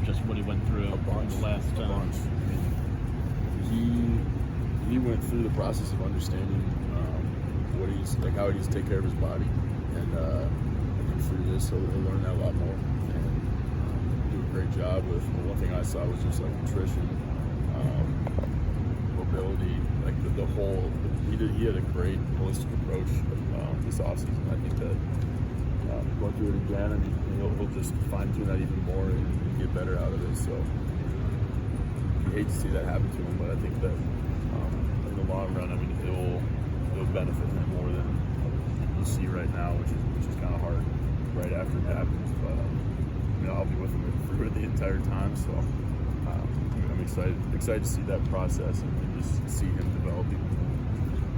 of just what he went through A bunch. the last A bunch. I mean, he went through the process of understanding what he's like, how he needs to take care of his body, and I think through this he'll learn that a lot more and do a great job with. One thing I saw was just like nutrition, mobility, like the whole. He had a great holistic approach this offseason. I think that going through it again, I mean, he'll just fine tune that even more and get better out of it. So you hate to see that happen to him, but I think that in the long run, I mean, it'll benefit him more than you see right now, which is kind of hard right after it happens. But I'll be with him through it the entire time. So I'm excited to see that process and just see him developing.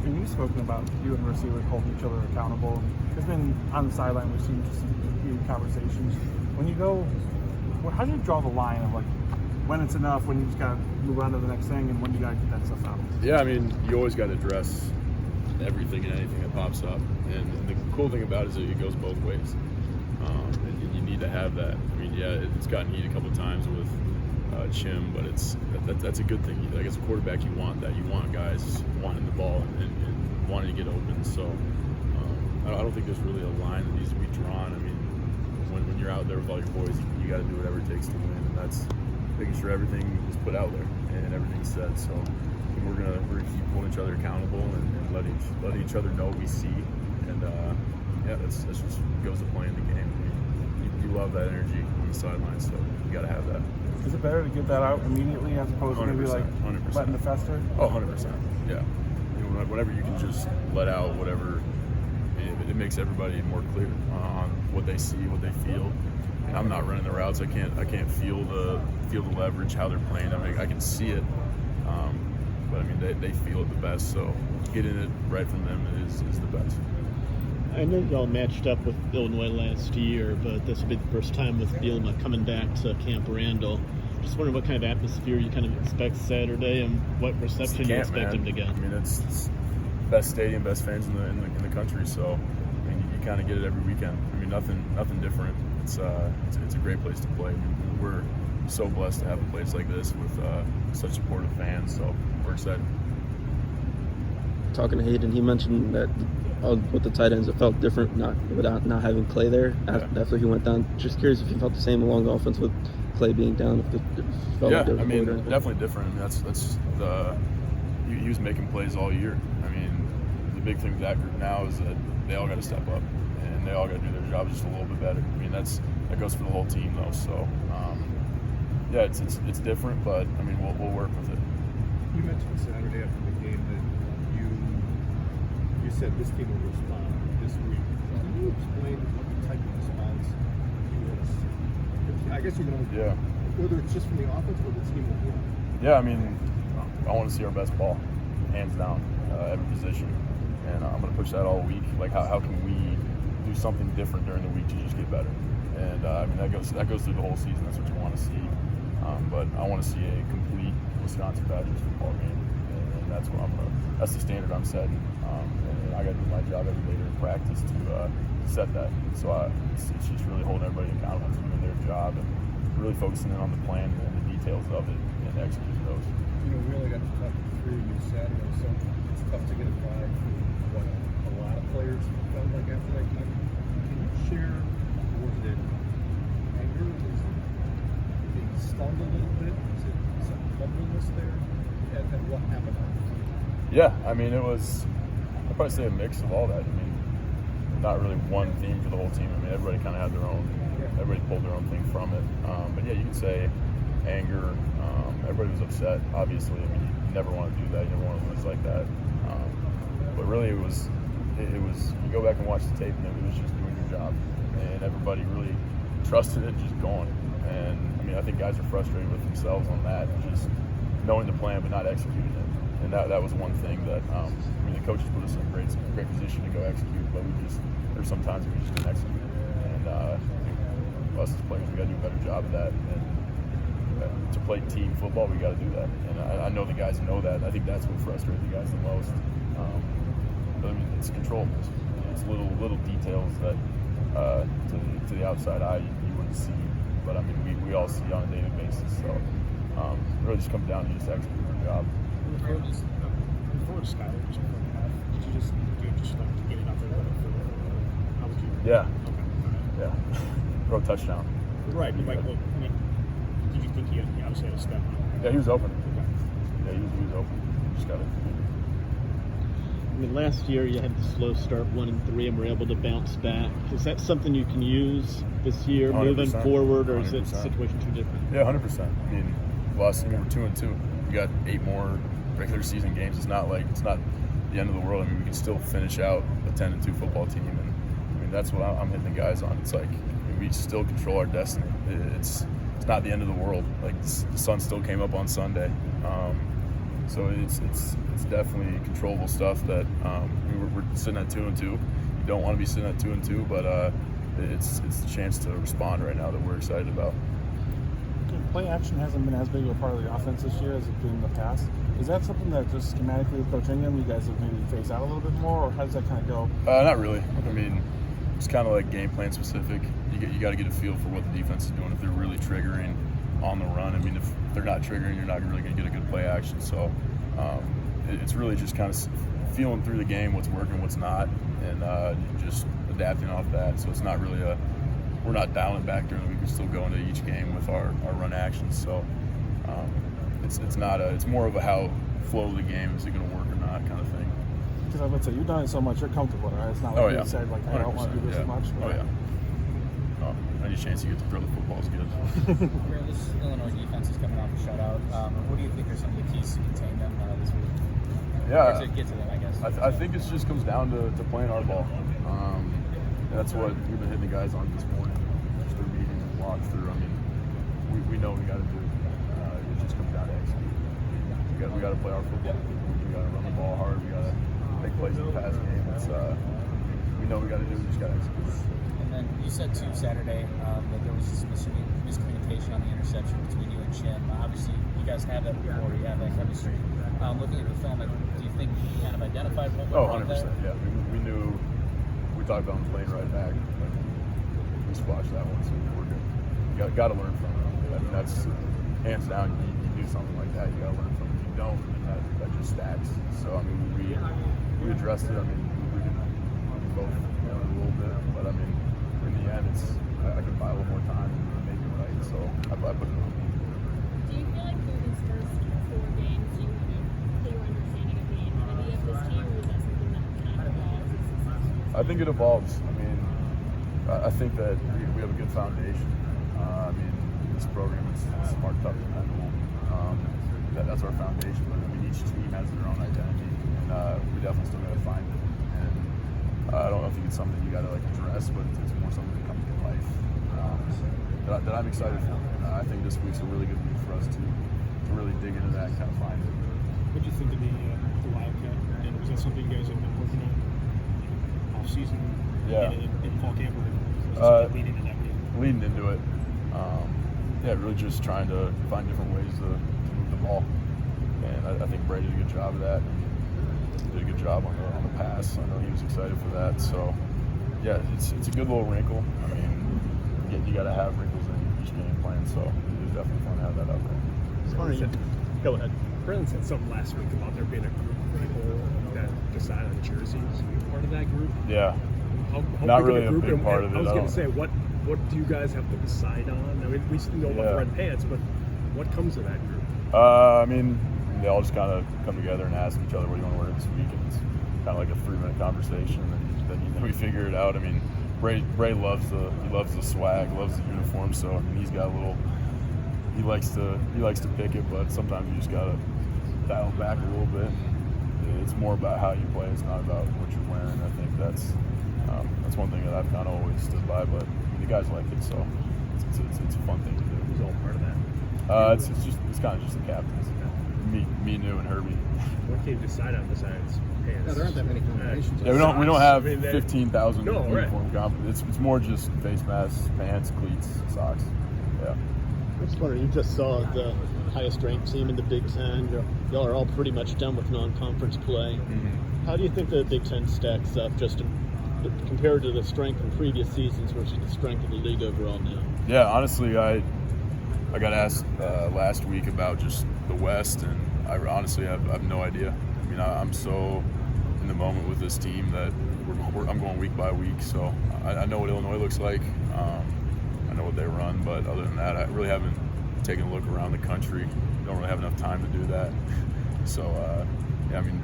And you've spoken about you and receivers holding each other accountable. There's been on the sideline, we've seen some heated conversations. When you go, how do you draw the line of like when it's enough, when you just gotta move on to the next thing, and when you gotta get that stuff out? Yeah, I mean, you always got to address everything and anything that pops up. And the cool thing about it is that it goes both ways. And you need to have that. I mean, yeah, it's gotten heated a couple of times with Chim, but that's a good thing. Like as a quarterback, you want that. You want guys wanting the ball and wanting to get open. So I don't think there's really a line that needs to be drawn. I mean, when you're out there with all your boys, you got to do whatever it takes to win, and that's making sure everything is put out there and everything's said. So we're gonna keep holding each other accountable and let each other know what we see. And yeah, that's just goes to playing the game. I mean, you love that energy on the sideline, so you got to have that. Is it better to get that out immediately as opposed to maybe like 100%. letting it fester? Oh, 100%. Yeah. Whenever you can just let out whatever, it makes everybody more clear on what they see, what they feel. And I'm not running the routes. I can't feel the leverage, how they're playing. I mean, I can see it, but I mean they feel it the best. So getting it right from them is the best. I know y'all matched up with Illinois last year, but this will be the first time with Bielema coming back to Camp Randall. Just wondering what kind of atmosphere you kind of expect Saturday and what reception you expect him to get. I mean, it's best stadium, best fans in the country. So I mean, you kind of get it every weekend. I mean, nothing different. It's a great place to play. I mean, we're so blessed to have a place like this with such supportive fans. So we're excited. Talking to Hayden, he mentioned that with the tight ends, it felt different without not having Clay there after he went down. Just curious if you felt the same along the offense with Clay being down. If it felt like I mean, definitely different. That's he was making plays all year. I mean, the big thing with that group now is that they all got to step up and they all got to do their jobs just a little bit better. I mean, that goes for the whole team though. So yeah, it's different, but I mean, we'll work with it. You mentioned Saturday after the game that you said this team will respond this week. Can you explain what the type of response is? I guess you can only whether it's just from the offense or the team overall. Yeah, I mean, I want to see our best ball, hands down, every position, and I'm going to push that all week. Like, how can we do something different during the week to just get better? And I mean, that goes through the whole season. That's what you want to see. But I want to see a complete Wisconsin Badgers football game, and that's what that's the standard I'm setting. And I got to do my job every day during practice to set that. So it's just really holding everybody accountable to doing their job and really focusing in on the plan and the details of it and executing those. You know, we only got to talk to three of you Saturday, so it's tough to get a vibe for what a lot of players felt like after that game. Can you share, was it anger? Was it being stunned a little bit? Was it some humbleness there? And what happened? Yeah, I mean, it was, I'd probably say a mix of all that. I mean, not really one theme for the whole team. I mean, everybody kind of had their own, everybody pulled their own thing from it. But yeah, you could say anger. Everybody was upset, obviously. I mean, you never want to do that. You never want to lose like that. But really, it was, you go back and watch the tape and it was just doing your job. And everybody really trusted it, just going. And I mean, I think guys are frustrated with themselves on that, just knowing the plan but not executing it. And that was one thing that, I mean, the coaches put us in a great position to go execute, but there's sometimes we just didn't execute it. And us as players, we got to do a better job of that. And to play team football, we got to do that. And I know the guys know that. I think that's what frustrated the guys the most. But I mean, it's controllables. It's little details that to the outside eye you wouldn't see but I mean, we all see it on a daily basis. So it really just comes down to just executing the job. Before Skyler, just before the half, did you just do it just like to get it out there? How would you? Yeah. Okay. Yeah. Throw a touchdown. Right. But like, well, I mean, did you think he obviously had a step on? Yeah, he was open. Okay. Yeah, he was open. Just got to. I mean, last year you had the slow start, 1-3, and were able to bounce back. Is that something you can use this year, 100%. moving forward, or is it 100%. the situation too different? Yeah, 100%. I mean, last year we were 2-2. We got 8 more regular season games. It's not the end of the world. I mean, we can still finish out a 10-2 football team, and I mean that's what I'm hitting the guys on. It's like, I mean, we still control our destiny. It's not the end of the world. Like the sun still came up on Sunday. So it's definitely controllable stuff that we're sitting at 2-2. You don't want to be sitting at 2-2, but it's the chance to respond right now that we're excited about. Play action hasn't been as big of a part of the offense this year as it's been in the past. Is that something that just schematically with Coach Ingham you guys have maybe phased out a little bit more, or how does that kind of go? Not really. I mean, it's kind of like game plan specific. You got to get a feel for what the defense is doing. If they're really triggering on the run, I mean, if they're not triggering, you're not really going to get a good play action. So it's really just kind of feeling through the game, what's working, what's not, and just adapting off that. So it's not really we're not dialing back during the week. We still go into each game with our run actions. So it's more of a how flow of the game, is it going to work or not kind of thing. Because I would say you've done it so much, you're comfortable, right? It's not like you said, like, hey, I don't want to do this as much. Oh, yeah. Any chance you get to throw the football is good. Graham, this Illinois defense is coming off a shutout. What do you think are some of the keys to contain them this week? Yeah. Or to get to them, I guess. I think it just comes down to playing our ball. And that's what we've been hitting the guys on this morning. Just their meeting and walk through. I mean, we know what we got to do. It just comes down to execute. We got to play our football. We got to run the ball hard. We got to make plays in the pass game. We know what we got to do. We just got to execute. And then you said too Saturday that there was this miscommunication on the interception between you and Jim. Obviously, you guys have that before. You have that chemistry. Looking at the film, do you think you kind of identified what went wrong there? 100%. Yeah, we knew. We talked about him playing right back. We squashed that one, so we're good. You got to learn from it. I mean, that's hands down. You do something like that, you got to learn from it. If you don't, that just stacks. So I mean, we addressed it. I mean, we both a little bit, but I mean, in the end, I could buy a little more time and make it right. So I put it on. Do you feel like through these first 4 games you have a clear understanding of the identity of this team, or is that something that kind of evolves as the season goes on? I think it evolves. I mean, I think that we have a good foundation. I mean, this program is smart, tough, and mental. That's our foundation. But I mean, each team has their own identity, and we definitely still got to find it. And I don't know if it's something you got to like address, but it's more something that comes to life that I'm excited for. I think this week's a really good week for us to really dig into that and kind of find it. What do you think of the Wildcat? And was that something you guys have been working on off season? Yeah. In fall camp, or was it leading into that game? Leading into it, really just trying to find different ways to move the ball, and I think Brady did a good job of that. Did a good job on the pass. I know he was excited for that. So, yeah, it's a good little wrinkle. I mean, you got to have wrinkles in each game plan. So it was definitely fun to have that out there. Go ahead. Brennan said something last week about there being a group wrinkle that decide on jerseys. Are you part of that group? Yeah. How Not big really of a group? a big part of it. I was I going don't- to say, what do you guys have to decide on? I mean, we know about the red pants, but what comes to that group? I mean, they all just kind of come together and ask each other, what do you want to wear this week? And it's kind of like a 3-minute conversation, and then we figure it out. I mean, Bray loves the swag, loves the uniform, so I mean, he's got a little. He likes to pick it, but sometimes you just gotta dial it back a little bit. It's more about how you play. It's not about what you're wearing. I think that's one thing that I've kind of always stood by. But the guys like it, so it's a fun thing to do. Who's all part of that? It's kind of just the captains. Me, New, and Herbie. What can you decide on besides pants? Yeah, there aren't that many combinations. Yeah, we don't have I mean, 15,000 No, right. uniform comp. It's more just face masks, pants, cleats, socks. Yeah. I just wondering, you just saw the highest ranked team in the Big Ten. Y'all are all pretty much done with non-conference play. Mm-hmm. How do you think the Big Ten stacks up, just compared to the strength in previous seasons versus the strength of the league overall now? Yeah, honestly, I got asked last week about just the West, and I honestly have no idea. I mean, I'm so in the moment with this team that I'm going week by week, so I know what Illinois looks like. I know what they run, but other than that, I really haven't taken a look around the country. Don't really have enough time to do that. So, yeah, I mean,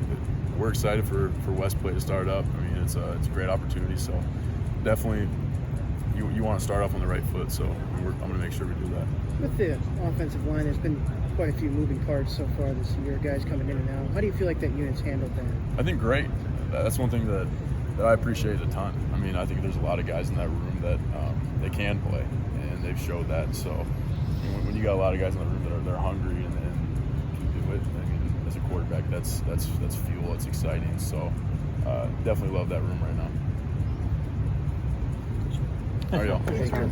we're excited for West Play to start up. I mean, it's a great opportunity, so definitely you want to start off on the right foot, so I'm going to make sure we do that. With the offensive line, there's been quite a few moving parts so far this year, guys coming in and out. How do you feel like that unit's handled that? I think great. That's one thing that I appreciate a ton. I mean, I think there's a lot of guys in that room that they can play, and they've showed that. So when you got a lot of guys in the room that are they're hungry and can do it, I mean, as a quarterback, that's fuel. It's exciting. So definitely love that room right now. All right, y'all.